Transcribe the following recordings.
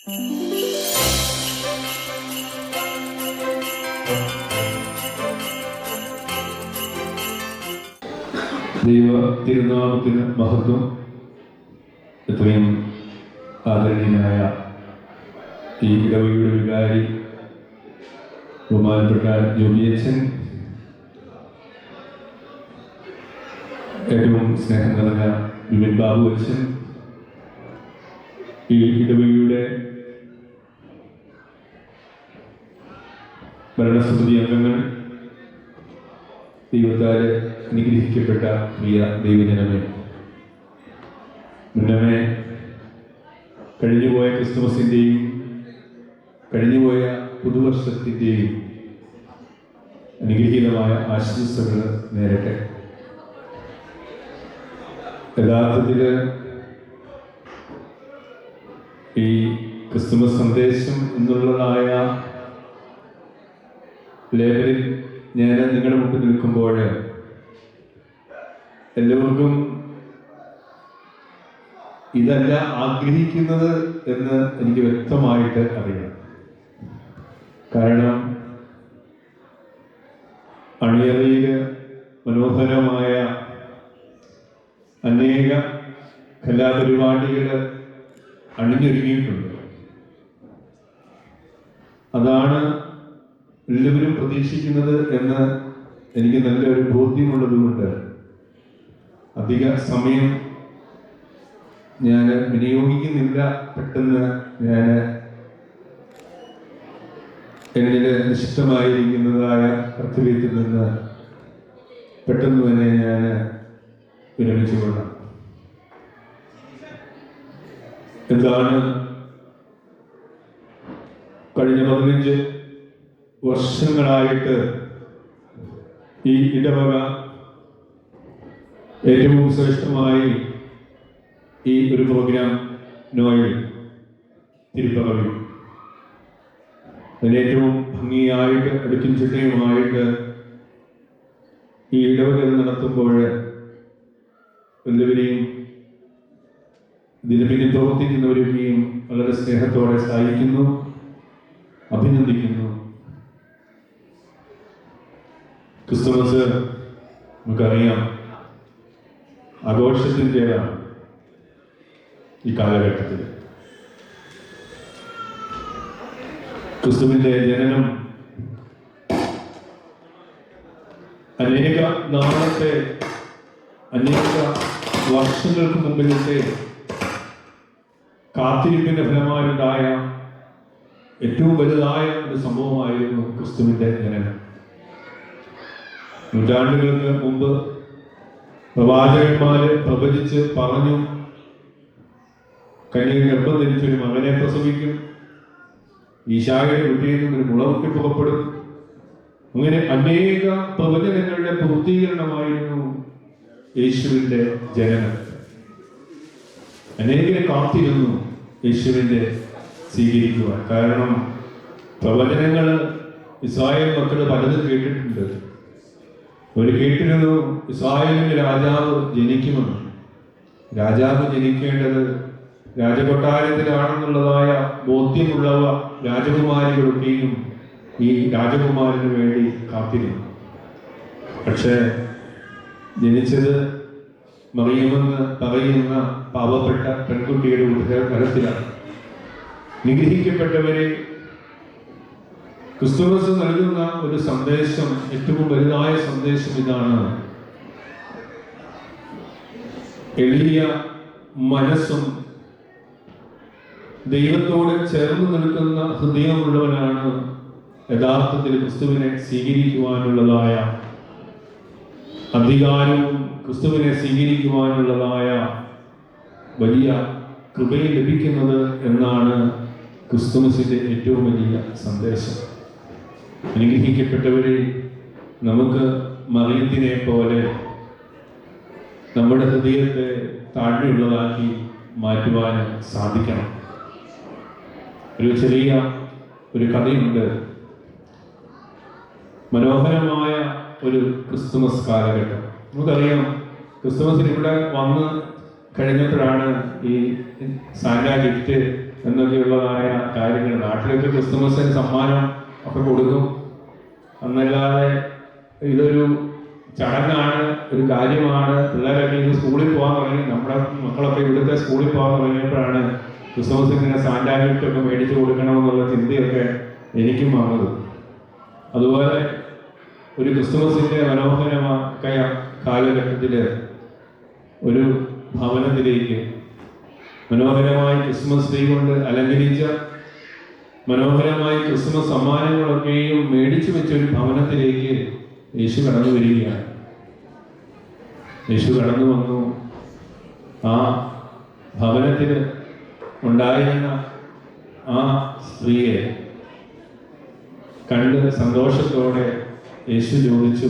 ദൈവ തിരുനാമത്തിന് മഹത്വം. എത്രയും ആദരണീയനായ ഈ ഇടവകയുടെ വികാരി ബഹുമാനപ്പെട്ട ജോബിയച്ചൻ, ഏറ്റവും സ്നേഹം നിറഞ്ഞ വിപിൻ ബാബു അച്ഛൻ, ഈ ഇടവകയുടെ ഭരണസമിതി അംഗങ്ങൾ, ദൈവത്താൽ അനുഗ്രഹിക്കപ്പെട്ട പ്രിയ ദൈവജനമേ, മുന്നമേ കഴിഞ്ഞുപോയ ക്രിസ്തുമസിൻ്റെയും കഴിഞ്ഞുപോയ പുതുവർഷത്തിൻ്റെയും അനുഗ്രഹീതമായ ആശംസകൾ നേരട്ടെ. യഥാർത്ഥത്തിൽ ഈ ക്രിസ്തുമസ് സന്ദേശം എന്നുള്ളതായ ലേബലിൽ ഞാൻ നിങ്ങളുടെ മുമ്പിൽ നിൽക്കുമ്പോൾ എല്ലാവർക്കും ഇതല്ല ആഗ്രഹിക്കുന്നത് എന്ന് എനിക്ക് വ്യക്തമായിട്ട് അറിയാം. കാരണം അണിയറയിൽ മനോഹരമായ അനേക കലാപരിപാടികൾ അണിഞ്ഞൊരുങ്ങിയിട്ടുണ്ട്. അതാണ് എല്ലാവരും പ്രതീക്ഷിക്കുന്നത് എന്ന് എനിക്ക് നല്ലൊരു ബോധ്യമുള്ളതുകൊണ്ട് അധിക സമയം ഞാൻ വിനിയോഗിക്കുന്നില്ല. പെട്ടെന്ന് ഞാൻ എന്നിൽ നിശ്ചിതമായിരിക്കുന്നതായ കർത്തവ്യത്തിൽ നിന്ന് പെട്ടെന്ന് തന്നെ ഞാൻ വിരമിച്ചു കൊള്ളാം. എന്താണ് കഴിഞ്ഞ 15 വർഷങ്ങളായിട്ട് ഈ ഇടവക ഏറ്റവും ശ്രേഷ്ഠമായി ഈ ഒരു പ്രോഗ്രാം നോയൽ തിരുപ്പകവി അതിലേറ്റവും ഭംഗിയായിട്ട് അടുക്കും ചിട്ടയുമായിട്ട് ഈ ഇടവക നടത്തുമ്പോൾ എല്ലാവരെയും ഇതിന് പിന്നിൽ പ്രവർത്തിക്കുന്നവരെയും വളരെ സ്നേഹത്തോടെ സഹായിക്കുന്നു, അഭിനന്ദിക്കുന്നു. ക്രിസ്തുമസ് നമുക്കറിയാം ആഘോഷത്തിൻ്റെതാണ്. ഈ കാലഘട്ടത്തിൽ ക്രിസ്തുവിൻ്റെ ജനനം അനേക നാളത്തെ അനേക വർഷങ്ങൾക്ക് മുമ്പിലത്തെ കാത്തിരിപ്പിന്റെ ഫലമായുണ്ടായ ഏറ്റവും വലുതായ ഒരു സംഭവമായിരുന്നു ക്രിസ്തുവിൻ്റെ ജനനം. നൂറ്റാണ്ടുകൾക്ക് മുമ്പ് പ്രവാചകന്മാര് പ്രവചിച്ച് പറഞ്ഞു, കന്യക ഗർഭം ധരിച്ചൊരു മകനെ പ്രസവിക്കും, ഈശായുടെ കുട്ടിയിൽ നിന്നൊരു മുളവൊക്കെ പുറപ്പെടും. അങ്ങനെ അനേക പ്രവചനങ്ങളുടെ പൂർത്തീകരണമായിരുന്നു യേശുവിൻ്റെ ജനനം. അനേകരെ കാത്തിരുന്നു യേശുവിൻ്റെ സ്വീകരിക്കുവാൻ. കാരണം പ്രവചനങ്ങൾ ഇസ്രായേൽ മക്കൾ പലതും കേട്ടിട്ടുണ്ട്. അവർ കേട്ടിരുന്നു ഇസ്രായേലിന്റെ രാജാവ് ജനിക്കുമെന്ന്. രാജാവ് ജനിക്കേണ്ടത് രാജകൊട്ടാരത്തിലാണെന്നുള്ളതായ ബോധ്യമുള്ളവ രാജകുമാരികളൊക്കെയും ഈ രാജകുമാരന് വേണ്ടി കാത്തിരുന്നു. പക്ഷേ ജനിച്ചത് മറിയമെന്ന് പറയുന്ന പാവപ്പെട്ട പെൺകുട്ടിയുടെ ഉദരത്തിലാണ്. നിഗ്രഹിക്കപ്പെട്ടവരെ ക്രിസ്തുമസ് നൽകുന്ന ഒരു സന്ദേശം, ഏറ്റവും വലുതായ സന്ദേശം ഇതാണ്: എളിയ മനസ്സും ദൈവത്തോട് ചേർന്ന് നിൽക്കുന്ന ഹൃദയമുള്ളവനാണ് യഥാർത്ഥത്തിൽ ക്രിസ്തുവിനെ സ്വീകരിക്കുവാനുള്ളതായ അധികാരവും ക്രിസ്തുവിനെ സ്വീകരിക്കുവാനുള്ളതായ വലിയ കൃപയിൽ ലഭിക്കുന്നത് എന്നാണ് ക്രിസ്തുമസിന്റെ ഏറ്റവും വലിയ സന്ദേശം. അനുഗ്രഹിക്കപ്പെട്ടവരെ, നമുക്ക് മറിയത്തിനെ പോലെ നമ്മുടെ ഹൃദയത്തെ താഴ്മയുള്ളതാക്കി മാറ്റുവാൻ സാധിക്കണം. ഒരു ചെറിയ ഒരു കഥയുണ്ട്. മനോഹരമായ ഒരു ക്രിസ്തുമസ് കാലഘട്ടം. നമുക്കറിയാം, ക്രിസ്തുമസിന് ഇവിടെ വന്ന് കഴിഞ്ഞപ്പോഴാണ് ഈ സാന്റാ ഗിഫ്റ്റ് എന്നൊക്കെയുള്ളതായ കാര്യങ്ങൾ. നാട്ടിലൊക്കെ ക്രിസ്തുമസിന് സമ്മാനം ഒക്കെ കൊടുക്കും എന്നല്ലാതെ ഇതൊരു ചടങ്ങാണ്, ഒരു കാര്യമാണ്. പിള്ളേരൊക്കെ ഇത് സ്കൂളിൽ പോകാൻ തുടങ്ങി. നമ്മുടെ മക്കളൊക്കെ ഇവിടുത്തെ സ്കൂളിൽ പോകാൻ തുടങ്ങിയപ്പോഴാണ് ക്രിസ്മസിന് ഇങ്ങനെ സാന്റാ ഗിഫ്റ്റൊക്കെ മേടിച്ചു കൊടുക്കണമെന്നുള്ള ചിന്തയൊക്കെ എനിക്കും വന്നത്. അതുപോലെ ഒരു ക്രിസ്തുമസിൻ്റെ മനോഹരമായ കാലഘട്ടത്തിൽ ഒരു ഭവനത്തിലേക്ക് മനോഹരമായി ക്രിസ്മസ് ട്രീ കൊണ്ട് അലങ്കരിച്ച മനോഹരമായി ക്രിസ്മസ് സമ്മാനങ്ങളൊക്കെയും മേടിച്ചു വെച്ച ഒരു ഭവനത്തിലേക്ക് യേശു കടന്നു വരികയാണ്. യേശു കടന്നു വന്നു. ആ ഭവനത്തിൽ ഉണ്ടായിരുന്ന ആ സ്ത്രീയെ കണ്ട് സന്തോഷത്തോടെ യേശു ചോദിച്ചു,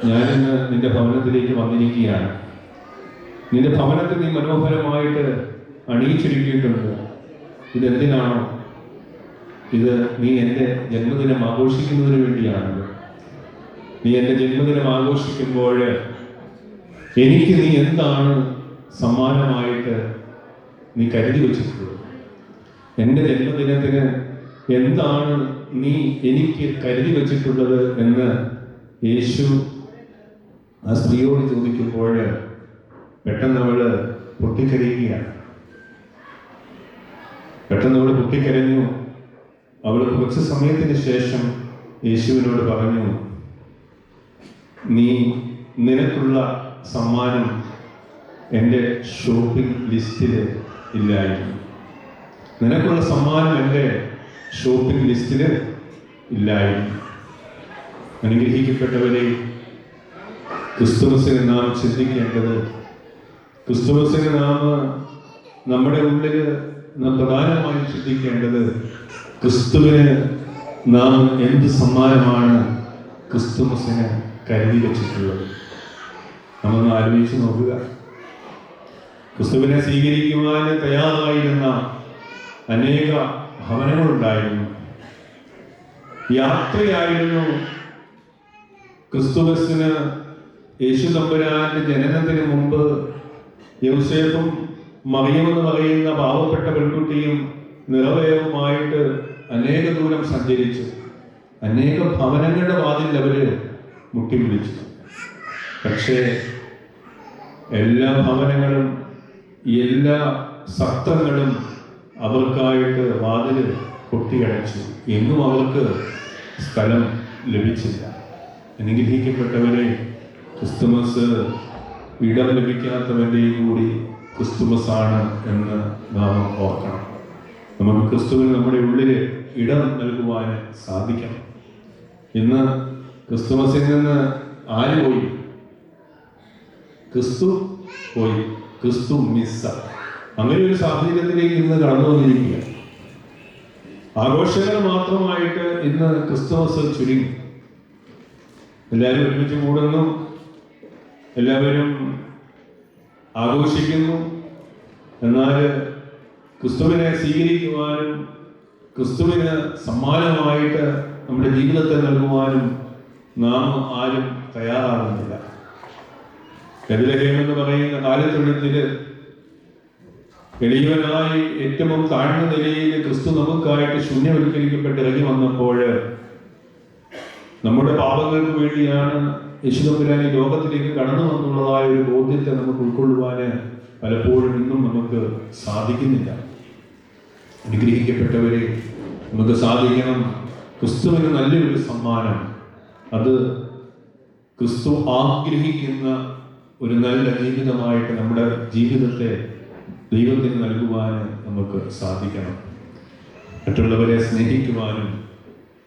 ഞാനിന്ന് നിന്റെ ഭവനത്തിലേക്ക് വന്നിരിക്കുകയാണ്. നിന്റെ ഭവനത്തിൽ നീ മനോഹരമായിട്ട് അണിയിച്ചൊരുക്കിയിട്ടുണ്ട്. ഇതെന്തിനാണോ? ഇത് നീ എൻ്റെ ജന്മദിനം ആഘോഷിക്കുന്നതിന് വേണ്ടിയാണല്ലോ. നീ എൻ്റെ ജന്മദിനം ആഘോഷിക്കുമ്പോൾ എനിക്ക് നീ എന്താണ് സമ്മാനമായിട്ട് നീ കരുതി വച്ചിട്ടുള്ളത്? എൻ്റെ ജന്മദിനത്തിന് എന്താണ് നീ എനിക്ക് കരുതി വച്ചിട്ടുള്ളത് എന്ന് യേശു ആ സ്ത്രീയോട് ചോദിക്കുമ്പോൾ പെട്ടെന്ന് അവള് പൊട്ടിക്കരയുകയാണ്. പെട്ടെന്ന് അവള് പൊട്ടിക്കരഞ്ഞു. അവൾ കുറച്ച് സമയത്തിന് ശേഷം യേശുവിനോട് പറഞ്ഞു, നിനക്കുള്ള സമ്മാനം എൻ്റെ ഷോപ്പിംഗ് ലിസ്റ്റിൽ ഇല്ലായിരുന്നു. നിനക്കുള്ള സമ്മാനം എൻ്റെ ഷോപ്പിംഗ് ലിസ്റ്റിൽ ഇല്ലായിരുന്നു. അനുഗ്രഹിക്കപ്പെട്ടവരെ, ക്രിസ്തുമസിന് നാം ചിന്തിക്കേണ്ടത്, ക്രിസ്തുമസിന് നാം നമ്മുടെ ഉള്ളിൽ നാം പ്രധാനമായും ചിന്തിക്കേണ്ടത്, ക്രിസ്തുവിന് നാം എന്ത് സമ്മാനമാണ് ക്രിസ്തുമസിന് കരുതി വച്ചിട്ടുള്ളത്? നമ്മൊന്ന് ആലോചിച്ച് നോക്കുക. ക്രിസ്തുവിനെ സ്വീകരിക്കുവാൻ തയ്യാറായിരുന്ന അനേക ഭവനങ്ങളുണ്ടായിരുന്നു. യാത്രയായിരുന്നു. ക്രിസ്തുമസിന് യേശു തമ്പുരാന്റെ ജനനത്തിന് മുമ്പ് യോസേഫും മറിയമെന്ന് പറയുന്ന പാവപ്പെട്ട പെൺകുട്ടിയും നിറവേറുമായിട്ട് അനേക ദൂരം സഞ്ചരിച്ചു. അനേക ഭവനങ്ങളുടെ വാതിൽ അവര് മുട്ടി വിളിച്ചു. പക്ഷേ എല്ലാ ഭവനങ്ങളും എല്ലാ സത്രങ്ങളും അവർക്കായിട്ട് വാതിൽ കൊട്ടിയടച്ചു. എങ്ങും അവർക്ക് സ്ഥലം ലഭിച്ചില്ല. അനുഗ്രഹിക്കപ്പെട്ടവരെ, ക്രിസ്തുമസ് ഇടം ലഭിക്കാത്തവൻ്റെയും കൂടി ക്രിസ്തുമസ് ആണ് എന്ന് നാം ഓർക്കണം. നമുക്ക് ക്രിസ്തുവിന് നമ്മുടെ ഉള്ളിൽ ഇടം നൽകുവാൻ സാധിക്കണം. ഇന്ന് ക്രിസ്തുമസിൽ നിന്ന് ആര് പോയി? ക്രിസ്തു പോയി. ക്രിസ്തു മിസ്സ. അങ്ങനെ ഒരു സാഹചര്യത്തിലേക്ക് ഇന്ന് കടന്നു വന്നിരിക്കുക. ആഘോഷങ്ങൾ മാത്രമായിട്ട് ഇന്ന് ക്രിസ്തുമസ് ചുരുങ്ങി. എല്ലാവരും ഒരുമിച്ച് കൂടുന്നു, എല്ലാവരും ആഘോഷിക്കുന്നു. എന്നാൽ ക്രിസ്തുവിനെ സ്വീകരിക്കുവാനും ക്രിസ്തുവിന് സമ്മാനമായിട്ട് നമ്മുടെ ജീവിതത്തെ നൽകുവാനും നാം ആരും തയ്യാറാകുന്നില്ല. ബെത്ലഹേം എന്ന് പറയുന്ന കാലത്തൊഴുത്തിൽ എളിയവനായി ഏറ്റവും താഴ്ന്ന നിലയിൽ ക്രിസ്തു നമുക്കായിട്ട് ശൂന്യവൽക്കരിക്കപ്പെട്ട് ഇറങ്ങി വന്നപ്പോൾ നമ്മുടെ പാപങ്ങൾക്ക് വേണ്ടിയാണ് യേശുദമ്പുരാൻ ഈ ലോകത്തിലേക്ക് കടന്നു വന്നുള്ളതായ ഒരു ബോധ്യത്തെ നമുക്ക് ഉൾക്കൊള്ളുവാൻ പലപ്പോഴും ഇന്നും നമുക്ക് സാധിക്കുന്നില്ല. അനുഗ്രഹിക്കപ്പെട്ടവരെ, നമുക്ക് സാധിക്കണം. ക്രിസ്തുവിന് നല്ലൊരു സമ്മാനം, അത് ക്രിസ്തു ആഗ്രഹിക്കുന്ന ഒരു നല്ല ജീവിതമായിട്ട് നമ്മുടെ ജീവിതത്തെ ദൈവത്തിന് നൽകുവാൻ നമുക്ക് സാധിക്കണം. മറ്റുള്ളവരെ സ്നേഹിക്കുവാനും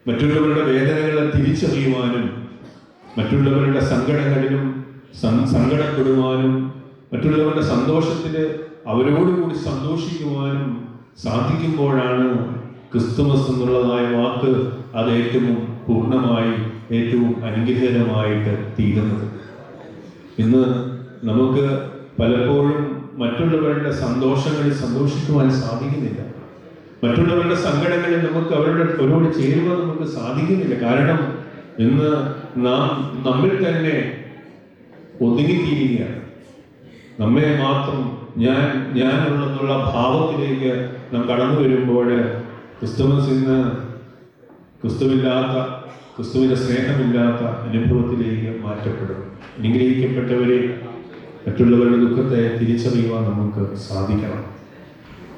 മറ്റുള്ളവരുടെ വേദനകളെ തിരിച്ചറിയുവാനും മറ്റുള്ളവരുടെ സങ്കടങ്ങളിലും സങ്കടപ്പെടുവാനും മറ്റുള്ളവരുടെ സന്തോഷത്തിൽ അവരോടുകൂടി സന്തോഷിക്കുവാനും സാധിക്കുമ്പോഴാണ് ക്രിസ്തുമസ് എന്നുള്ളതായ വാക്ക് അത് ഏറ്റവും പൂർണ്ണമായി ഏറ്റവും അനുഗ്രഹകരമായിട്ട് തീരുന്നത്. ഇന്ന് നമുക്ക് പലപ്പോഴും മറ്റുള്ളവരുടെ സന്തോഷങ്ങളിൽ സന്തോഷിക്കുവാൻ സാധിക്കുന്നില്ല. മറ്റുള്ളവരുടെ സങ്കടങ്ങളിൽ നമുക്ക് അവരോട് ചേരുവാൻ നമുക്ക് സാധിക്കുന്നില്ല. കാരണം ഇന്ന് നാം നമ്മിൽ തന്നെ ഒതുങ്ങിത്തീരുകയാണ്. നമ്മെ മാത്രം ഞാനുള്ളെന്നുള്ള ഭാവത്തിലേക്ക് നാം കടന്നു വരുമ്പോൾ ക്രിസ്തുമസ് ഇന്ന് ക്രിസ്തുവിൻ്റെ സ്നേഹമില്ലാത്ത അനുഭവത്തിലേക്ക് മാറ്റപ്പെടും. അനുഗ്രഹിക്കപ്പെട്ടവരെ മറ്റുള്ളവരുടെ ദുഃഖത്തെ തിരിച്ചറിയുവാൻ നമുക്ക് സാധിക്കണം.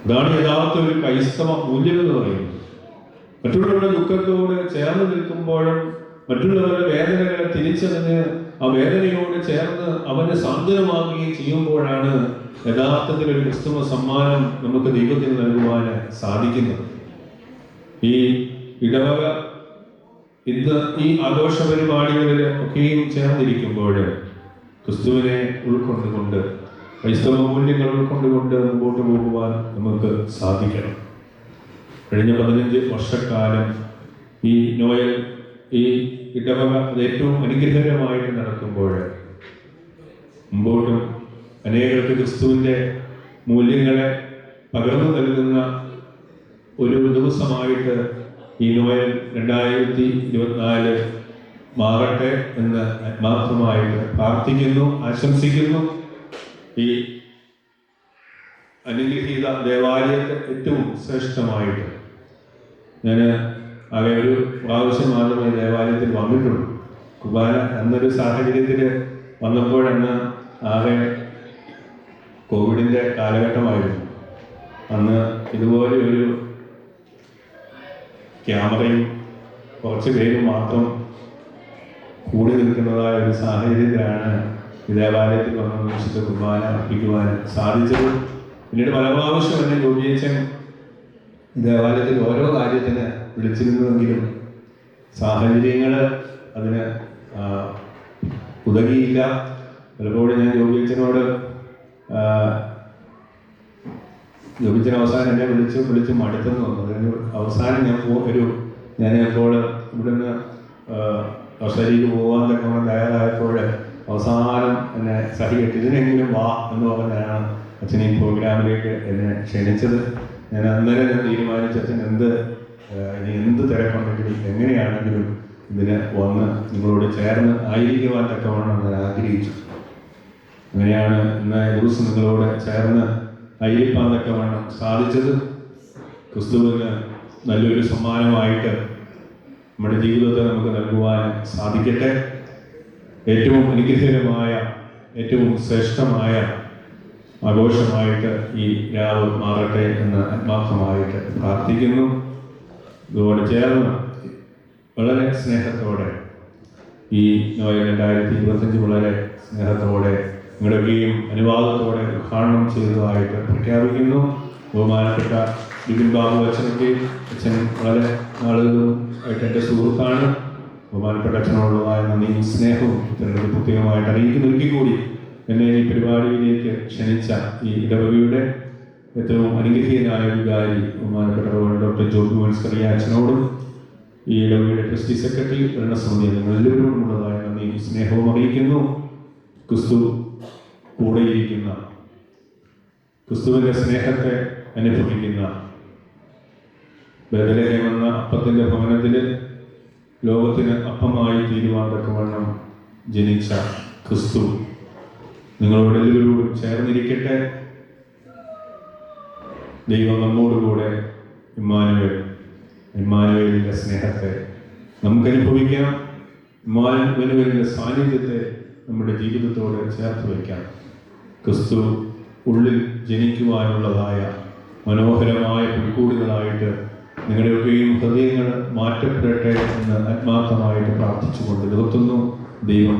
അതാണ് യഥാർത്ഥ ഒരു ക്രൈസ്തവ മൂല്യം എന്ന് പറയുന്നത്. മറ്റുള്ളവരുടെ ദുഃഖത്തോട് ചേർന്ന് നിൽക്കുമ്പോഴും മറ്റുള്ളവരുടെ വേദനകളെ തിരിച്ചറിഞ്ഞ് ആ വേദനയോട് ചേർന്ന് അവനെ സാന്ത്വനമാക്കുകയും ചെയ്യുമ്പോഴാണ് യഥാർത്ഥത്തിൽ ഒരു ക്രിസ്തുമ സമ്മാനം നമുക്ക് ദൈവത്തിന് നൽകുവാൻ സാധിക്കുന്നത്. ഈ ഇടവക ഇന്ന് ഈ ആഘോഷ പരിപാടികളിൽ ഒക്കെയും ചേർന്നിരിക്കുമ്പോൾ ക്രിസ്തുവിനെ ഉൾക്കൊണ്ടുകൊണ്ട് ക്രൈസ്തവ മൂല്യങ്ങൾ ഉൾക്കൊണ്ടുകൊണ്ട് മുമ്പോട്ട് പോകുവാൻ നമുക്ക് സാധിക്കണം. കഴിഞ്ഞ 15 വർഷക്കാലം ഈ നോയൽ ഈ ഇടവക അത് ഏറ്റവും അനുഗ്രഹകരമായിട്ട് നടക്കുമ്പോൾ മുമ്പോട്ടും അനേകർക്ക് ക്രിസ്തുവിൻ്റെ മൂല്യങ്ങളെ പകർന്നു നൽകുന്ന ഒരു ദിവസമായിട്ട് ഈ നോയൽ 2024 മാറട്ടെ എന്ന് ആത്മാർത്ഥമായിട്ട് പ്രാർത്ഥിക്കുന്നു, ആശംസിക്കുന്നു. ഈ അനുഗ്രഹീത ദേവാലയത്തെ ഏറ്റവും ശ്രേഷ്ഠമായിട്ട് ഞാൻ ആകെ ഒരു പ്രാവശ്യം മാത്രമേ ദേവാലയത്തിൽ വന്നിട്ടുള്ളൂ. കുർബാന എന്നൊരു സാഹചര്യത്തിൽ വന്നപ്പോഴന്ന് ആകെ കോവിഡിൻ്റെ കാലഘട്ടമായിരുന്നു. അന്ന് ഇതുപോലെ ഒരു ക്യാമറയും കുറച്ച് പേരും മാത്രം കൂടി നിൽക്കുന്നതായ ഒരു സാഹചര്യത്തിലാണ് ഈ ദേവാലയത്തിൽ വന്ന വിശുദ്ധ കുർബാന അർപ്പിക്കുവാൻ സാധിച്ചത്. പിന്നീട് പല പ്രാവശ്യം എന്നെ ജോലിയച്ചൻ ദേവാലയത്തിൽ ഓരോ കാര്യത്തിന് വിളിച്ചിരുന്നുവെങ്കിലും സാഹചര്യങ്ങൾ അതിന് ഉതകിയില്ല. പലപ്പോഴും ഞാൻ ജോലിയച്ചനോട് ജോലിച്ചൻ അവസാനം എന്നെ വിളിച്ച് മടുത്തെന്ന് വന്നു. അതിന് അവസാനം ഞാൻ ഇപ്പോൾ ഇവിടുന്ന് ഓസ്ട്രേലിയക്ക് പോകാൻ തക്കവണ്ണം തയ്യാറായപ്പോൾ അവസാനം എന്നെ സഹികെട്ടി ഇതിനെങ്കിലും വാ എന്ന് പറഞ്ഞാണ് അച്ഛൻ ഈ പ്രോഗ്രാമിലേക്ക് എന്നെ ക്ഷണിച്ചത്. ഞാൻ അന്നേരം തീരുമാനിച്ച അച്ഛൻ ഇനി എന്ത് തിരക്കുണ്ടെങ്കിലും എങ്ങനെയാണെങ്കിലും ഇതിന് വന്ന് നിങ്ങളോട് ചേർന്ന് ആയിരിക്കുവാൻ തക്കവണ്ണം ഞാൻ ആഗ്രഹിച്ചു. അങ്ങനെയാണ് ഇന്ന് ദിവസം നിങ്ങളോട് ചേർന്ന് ആയിരിക്കാൻ തക്കവണ്ണം സാധിച്ചത്. ക്രിസ്തുവിന് നല്ലൊരു സമ്മാനമായിട്ട് നമ്മുടെ ജീവിതത്തെ നമുക്ക് നൽകുവാൻ സാധിക്കട്ടെ. ഏറ്റവും അനുഗ്രഹകരമായ ഏറ്റവും ശ്രേഷ്ഠമായ ആഘോഷമായിട്ട് ഈ രാവ് മാറട്ടെ എന്ന് ആത്മാർത്ഥമായിട്ട് പ്രാർത്ഥിക്കുന്നു. ഇതോട് ചേർന്ന് വളരെ സ്നേഹത്തോടെ ഈ നോയൽ 2025 വളരെ സ്നേഹത്തോടെ നിങ്ങളുടെയും അനുവാദത്തോടെ ഉദ്ഘാടനം ചെയ്തതായിട്ട് പ്രഖ്യാപിക്കുന്നു. ബഹുമാനപ്പെട്ട ബിപിൻ ബാബു അച്ഛൻ വളരെ നാളുകളും ആയിട്ട് എൻ്റെ സുഹൃത്താണ്. ബഹുമാനപ്പെട്ട അച്ഛനോടുള്ളതായ നന്ദിയും സ്നേഹവും ഇത്തരത്തിൽ പ്രത്യേകമായിട്ട് അറിയിക്കുന്നു. ഒരിക്കൽ കൂടി എന്നെ ഈ പരിപാടിയിലേക്ക് ക്ഷണിച്ച ഈ ഇടവകയുടെ ഏറ്റവും അനുഗ്രഹീയനായ വികാരി ബഹുമാനപ്പെട്ട ഡോക്ടർ ജോബി മൻസ്കറിയ അച്ഛനോടും ഈ ഇടവകയുടെ ട്രസ്റ്റി സെക്രട്ടറി ഭരണസമിതി നിങ്ങൾ എല്ലാവരോടുമുള്ളതായ നന്ദിയും സ്നേഹവും അറിയിക്കുന്നു. ക്രിസ്തു കൂടെയിരിക്കുന്ന ക്രിസ്തുവിൻ്റെ സ്നേഹത്തെ അനുഭവിക്കുന്ന ബേഥലഹേം എന്ന അപ്പത്തിൻ്റെ ഭവനത്തിൽ ലോകത്തിന് അപ്പമായി തീരുവാൻ തക്കവണ്ണം ജനിച്ച ക്രിസ്തു നിങ്ങളോട് എല്ലാവരോടും ചേർന്നിരിക്കട്ടെ. ദൈവം നമ്മോടുകൂടെ ഇമ്മാനുവേലിൻ്റെ സ്നേഹത്തെ നമുക്ക് അനുഭവിക്കാം. ഇമ്മാനുവേലിൻ്റെ സാന്നിധ്യത്തെ നമ്മുടെ ജീവിതത്തോട് ചേർത്ത് വയ്ക്കാം. ക്രിസ്തു ഉള്ളിൽ ജനിക്കുവാനുള്ളതായ മനോഹരമായ പുൽക്കൂടുകളായിട്ട് നിങ്ങളുടെയൊക്കെയും ഹൃദയങ്ങൾ മാറ്റപ്പെടട്ടെ എന്ന് ആത്മാർത്ഥമായിട്ട് പ്രാർത്ഥിച്ചുകൊണ്ട് നിർത്തുന്നു. ദൈവം